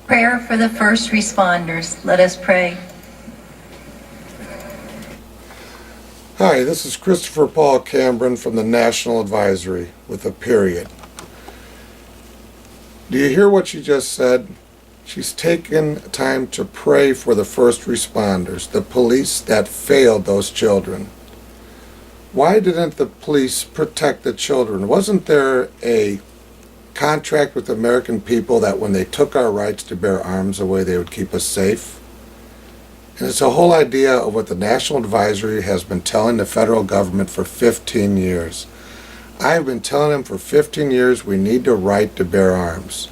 Prayer for the first responders. Let us pray. Hi, this is Christopher Paul Cambron from the National Advisory with a period. Do you hear what she just said? She's taken time to pray for the first responders, the police that failed those children. Why didn't the police protect the children? Wasn't there a contract with the American people that when they took our rights to bear arms away, they would keep us safe? And it's the whole idea of what the National Advisory has been telling the federal government for 15 years. I've been telling them for 15 years we need the right to bear arms.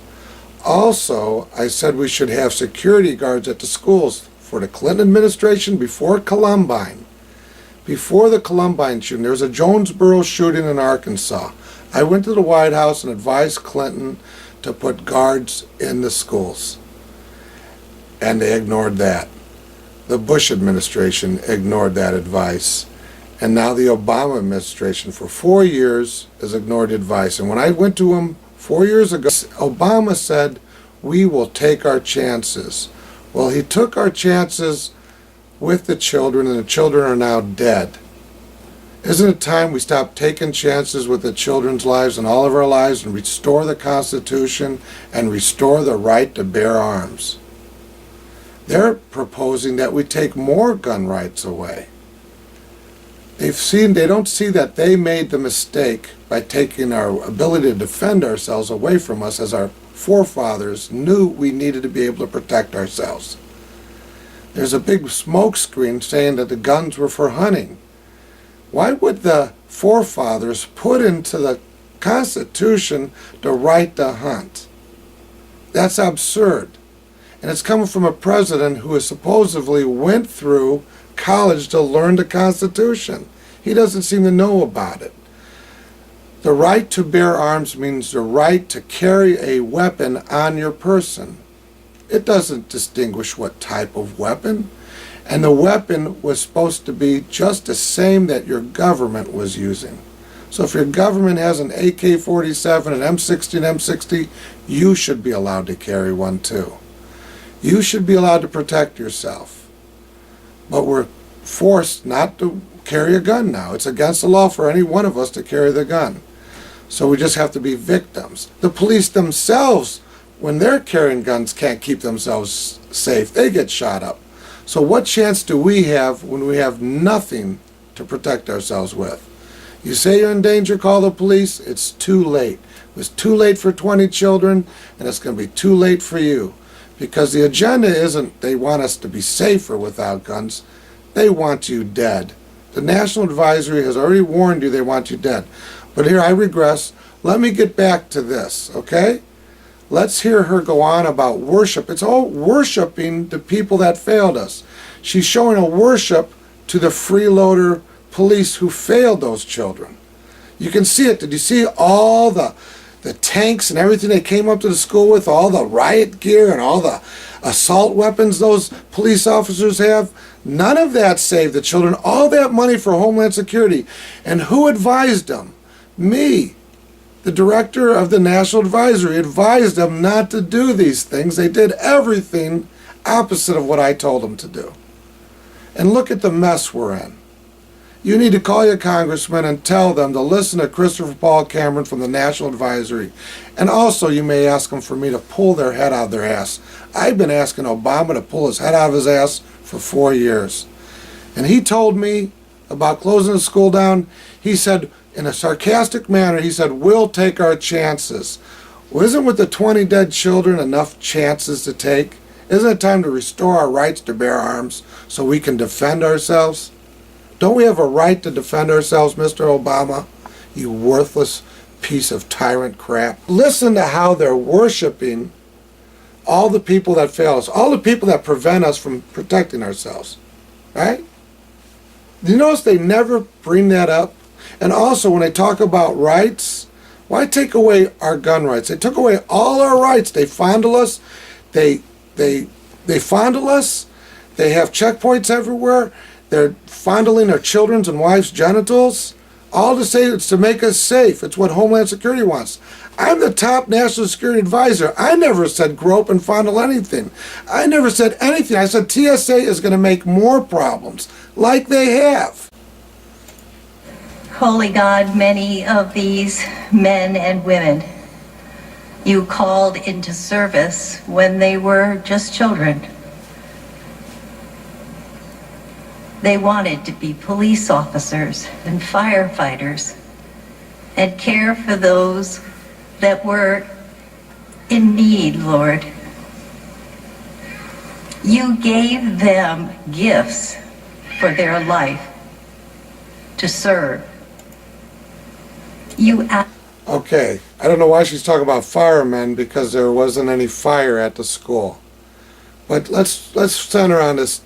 Also, I said we should have security guards at the schools for the Clinton administration before Columbine. Before the Columbine shooting, there was a Jonesboro shooting in Arkansas. I went to the White House and advised Clinton to put guards in the schools. And they ignored that. The Bush administration ignored that advice. And now the Obama administration for 4 years has ignored advice. And when I went to him 4 years ago, Obama said, we will take our chances. Well, he took our chances with the children, and the children are now dead. Isn't it time we stop taking chances with the children's lives and all of our lives and restore the Constitution and restore the right to bear arms? They're proposing that we take more gun rights away. They don't see that they made the mistake by taking our ability to defend ourselves away from us, as our forefathers knew we needed to be able to protect ourselves. There's a big smoke screen saying that the guns were for hunting. Why would the forefathers put into the Constitution the right to hunt? That's absurd. And it's coming from a president who has supposedly went through college to learn the Constitution. He doesn't seem to know about it. The right to bear arms means the right to carry a weapon on your person. It doesn't distinguish what type of weapon. And the weapon was supposed to be just the same that your government was using. So if your government has an AK-47, an M60, an M60, you should be allowed to carry one too. You should be allowed to protect yourself. But we're forced not to carry a gun now. It's against the law for any one of us to carry the gun. So we just have to be victims. The police themselves, when they're carrying guns, can't keep themselves safe. They get shot up. So what chance do we have when we have nothing to protect ourselves with? You say you're in danger, call the police. It's too late. It was too late for 20 children, and it's going to be too late for you. Because the agenda isn't they want us to be safer without guns. They want you dead. The National Advisory has already warned you they want you dead. But here I regress. Let me get back to this, okay? Let's hear her go on about worship. It's all worshiping the people that failed us. She's showing a worship to the freeloader police who failed those children. You can see it. Did you see all the tanks and everything they came up to the school with, all the riot gear and all the assault weapons those police officers have? None of that saved the children. All that money for Homeland Security. And who advised them? Me. The director of the National Advisory advised them not to do these things. They did everything opposite of what I told them to do. And look at the mess we're in. You need to call your congressman and tell them to listen to Christopher Paul Cambron from the National Advisory. And also you may ask them for me to pull their head out of their ass. I've been asking Obama to pull his head out of his ass for 4 years. And he told me about closing the school down. He said, in a sarcastic manner, he said, we'll take our chances. Well, isn't with the 20 dead children enough chances to take? Isn't it time to restore our rights to bear arms so we can defend ourselves? Don't we have a right to defend ourselves, Mr. Obama? You worthless piece of tyrant crap. Listen to how they're worshiping all the people that fail us, all the people that prevent us from protecting ourselves, right? Do you notice they never bring that up? And also, when they talk about rights, why take away our gun rights? They took away all our rights. They fondle us. They fondle us. They have checkpoints everywhere. They're fondling our children's and wives' genitals. All to say it's to make us safe. It's what Homeland Security wants. I'm the top national security advisor. I never said grope and fondle anything. I never said anything. I said TSA is going to make more problems, like they have. Holy God, many of these men and women you called into service when they were just children. They wanted to be police officers and firefighters and care for those that were in need, Lord. You gave them gifts for their life to serve. Okay, I don't know why she's talking about firemen, because there wasn't any fire at the school. But let's center on this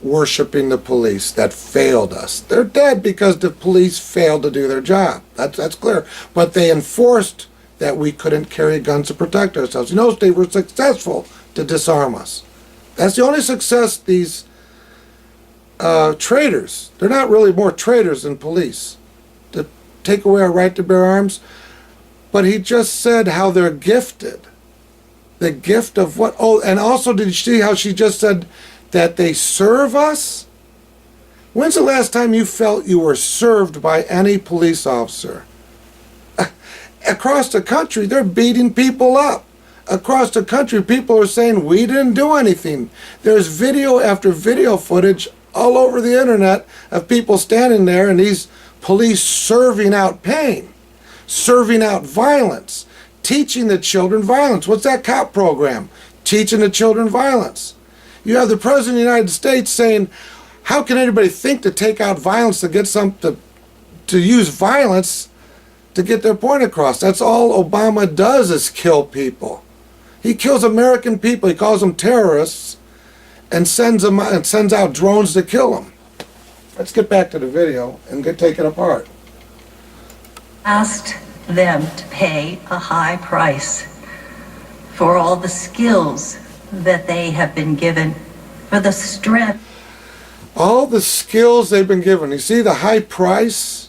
worshiping the police that failed us. They're dead because the police failed to do their job. That's clear. But they enforced that we couldn't carry guns to protect ourselves. You know, they were successful to disarm us. That's the only success these traitors. They're not really more traitors than police. To take away our right to bear arms. But he just said how they're gifted. The gift of what? Oh, and also did you see how she just said that they serve us? When's the last time you felt you were served by any police officer? Across the country, they're beating people up. Across the country, people are saying, we didn't do anything. There's video after video footage all over the internet of people standing there and these police serving out pain, serving out violence, teaching the children violence. What's that cop program? Teaching the children violence. You have the President of the United States saying, how can anybody think to take out violence, to get to use violence to get their point across? That's all Obama does, is kill people. He kills American people. He calls them terrorists and sends out drones to kill them. Let's get back to the video and take it apart. Asked them to pay a high price for all the skills that they have been given, for the strength. All the skills they've been given. You see the high price?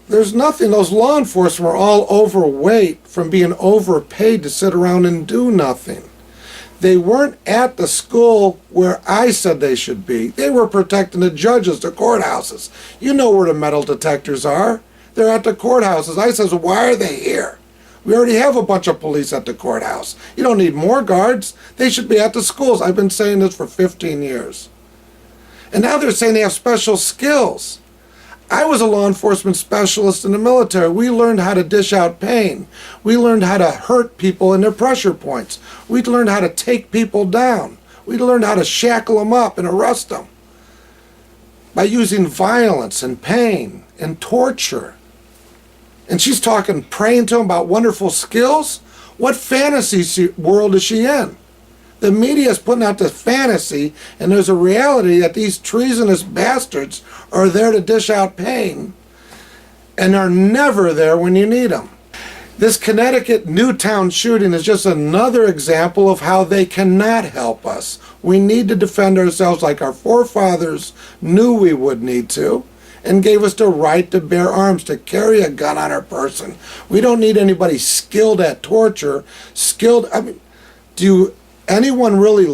There's nothing. Those law enforcement are all overweight from being overpaid to sit around and do nothing. They weren't at the school where I said they should be. They were protecting the judges, the courthouses. You know where the metal detectors are. They're at the courthouses. I says, why are they here? We already have a bunch of police at the courthouse. You don't need more guards. They should be at the schools. I've been saying this for 15 years. And now they're saying they have special skills. I was a law enforcement specialist in the military. We learned how to dish out pain. We learned how to hurt people in their pressure points. We learned how to take people down. We learned how to shackle them up and arrest them by using violence and pain and torture. And she's talking, praying to them about wonderful skills? What fantasy world is she in? The media is putting out the fantasy, and there's a reality that these treasonous bastards are there to dish out pain and are never there when you need them. This Connecticut Newtown shooting is just another example of how they cannot help us. We need to defend ourselves like our forefathers knew we would need to, and gave us the right to bear arms, to carry a gun on our person. We don't need anybody skilled at torture, do anyone really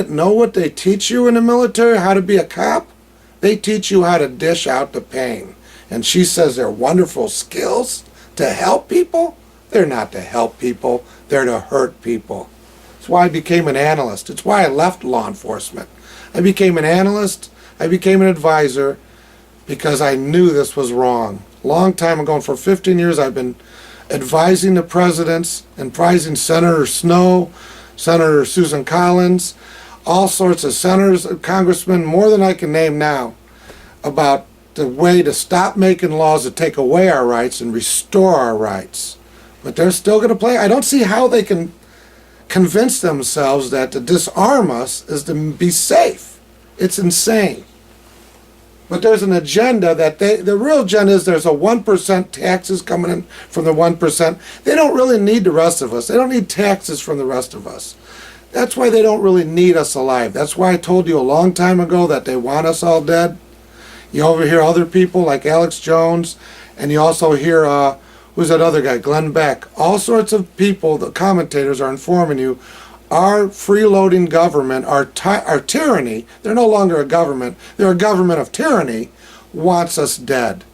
know what they teach you in the military, how to be a cop? They teach you how to dish out the pain. And she says they're wonderful skills to help people? They're not to help people, they're to hurt people. That's why I became an analyst. It's why I left law enforcement. I became an analyst, I became an advisor, because I knew this was wrong. Long time ago, for 15 years I've been advising the presidents, advising Senator Snow, Senator Susan Collins, all sorts of senators, congressmen, more than I can name now, about the way to stop making laws that take away our rights and restore our rights. But they're still going to play. I don't see how they can convince themselves that to disarm us is to be safe. It's insane. But there's an agenda that the real agenda is there's a 1% taxes coming in from the 1%. They don't really need the rest of us. They don't need taxes from the rest of us. That's why they don't really need us alive. That's why I told you a long time ago that they want us all dead. You overhear other people like Alex Jones, and you also hear, who's that other guy, Glenn Beck. All sorts of people, the commentators are informing you, our freeloading government, our tyranny, they're no longer a government, they're a government of tyranny, wants us dead.